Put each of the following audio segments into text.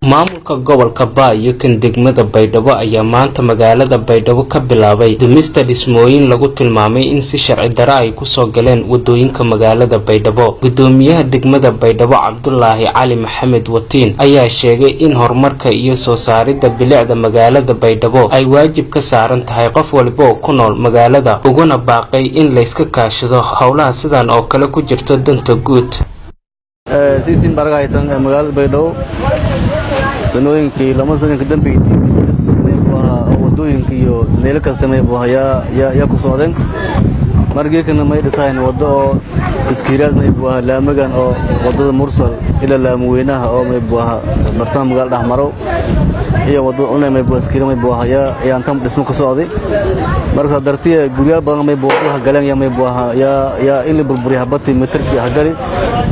maamulka gobolka Baay iyo kan degmada Baydhabo ayaa maanta magaalada Baydhabo ka bilaabay dumista dhismooyin lagu tilmaamay in si sharci darro ay ku soo galeen wadooyinka magaalada Baydhabo. Gudoomiyaha degmada Baydhabo Cabdullaahi Cali Maxamed Watiin ayaa sheegay in horumarka iyo soo saaridda bilicda magaalada Baydhabo ay waajib ka saaran tahay qof walba oo ku nool magaalada, uguna baaqay in la iska kaashado howlaha sidan oo kale ku jirta danta guud. Siisin baragaytan magaalada Baydhabo sanooyinkii lama sanadka dambeeyay wadooyinka iyo meel kasta may buuhaya ku socdeen margeekana may dhisayeen wado oo iskiiraas may buuha laamagan oo wadada Mursal ila laamweynaha oo may buuha bartaan magaalada Dhaxmaro iyo wado oo may buuha iskiira may buuhaya ayaan tan dhismo ku socday marka dartiya guryaal badan may buuha galeen may buuha ya in la burburiyo habati meterkii hagali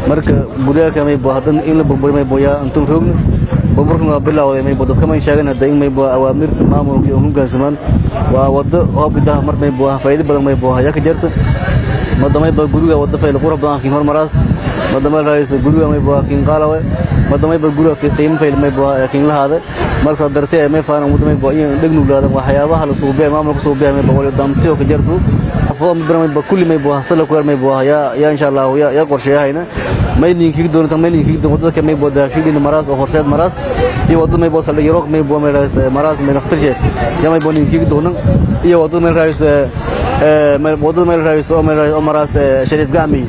marka guryaal may buuha in la burburiyo may buuha antum roogna burburkuna bilowday may dadka ma sheegan hada in may buuha awaamirta maamulka iyo hoggaansamaan waa wado oo bidaha mar may buuha faa'iido badan may buuha ya ka jirta madamay guriga wado fayl qurux badan kin hormaraas madamay raayis guriga may buuha kin qaalawe madamay guriga qiimo fayl may buuha kin lahaada marka dartay may faan wadamay buuha in dhignu laadan waxyaabaha la soo bixi maamulka soo bixi may boqol damtiyo ka jirto afadam barmay kulli may buuha sala ku may buuha ya insha Allah ya qorsheyayna may ninkii doonta may ninkii doonta dadka may buuha kiin maraas oo horseed maraas iyo wado may buuha sala yaro may buuha may raayis maraas may naftirje ya may buuha ninkii doonan iyo wado may raayis wado may raayis oo maraas Shariif Gacmi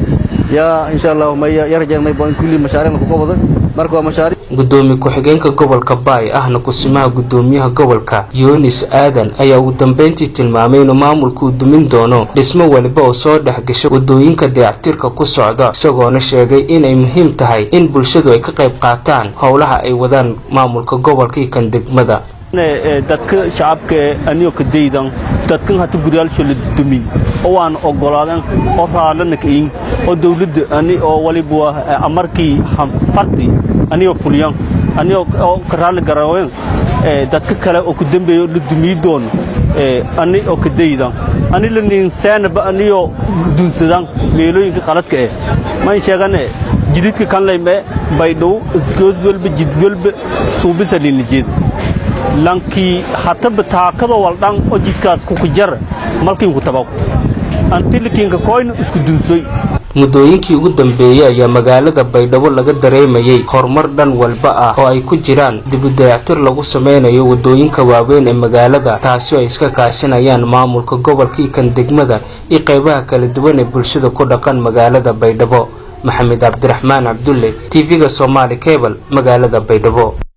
ya insha Allah may yarjay may buuha kulli mashaariic ku qabada marka waa mashaariic gudoomiye ku-xigeenka gobolka Baay ahna kusimaha gudoomiyaha gobolka Yunis Aadan ayaa ugu dambeyntii tilmaamay in maamulku dumin doono dhismo waliba oo soo dhaxgasho wadooyinka dayactirka ku socda, isagoo sheegay in ay muhiim tahay in bulshadu ay ka qayb qaataan howlaha ay wadaan maamulka gobolka iyo kan degmada. dadka shacabka aniyo ka deedan dadkan hata guriyaalsho la dumin oo aan ogolaadan oo raalana ka in oo dawladda ani oo waliba amarkii farti aniyo fuliyan aniyo ka raali garaween dadka kale oo ku dambeeyo la dumi doon ani oo ka deedan ani la ninsaanba aniyo dunsadan meelooyinka qaladka ma sheegane jididka kan leeyme Baydhabo isgoos walba jid walba suubisa linjeed lankii hata bataakada waldhan oo jidkaas ku jar malkiin ku tabaw antilikinka coin isku dunsay. Mudooyinkii ugu dambeeyay ayaa magaalada Baydhabo laga dareemayay horumar dhan walba ah oo ay ku jiraan dib u dayactir lagu sameynayo wadooyinka waaweyn ee magaalada, taasoo ay iska kaashanayaan maamulka gobolka kan degmada iyo qaybaha kala duwan ee bulshada ku dhaqan magaalada Baydhabo. Maxamed Cabdiraxmaan Cabdulle, TV-ga Somali Cable, magaalada Baydhabo.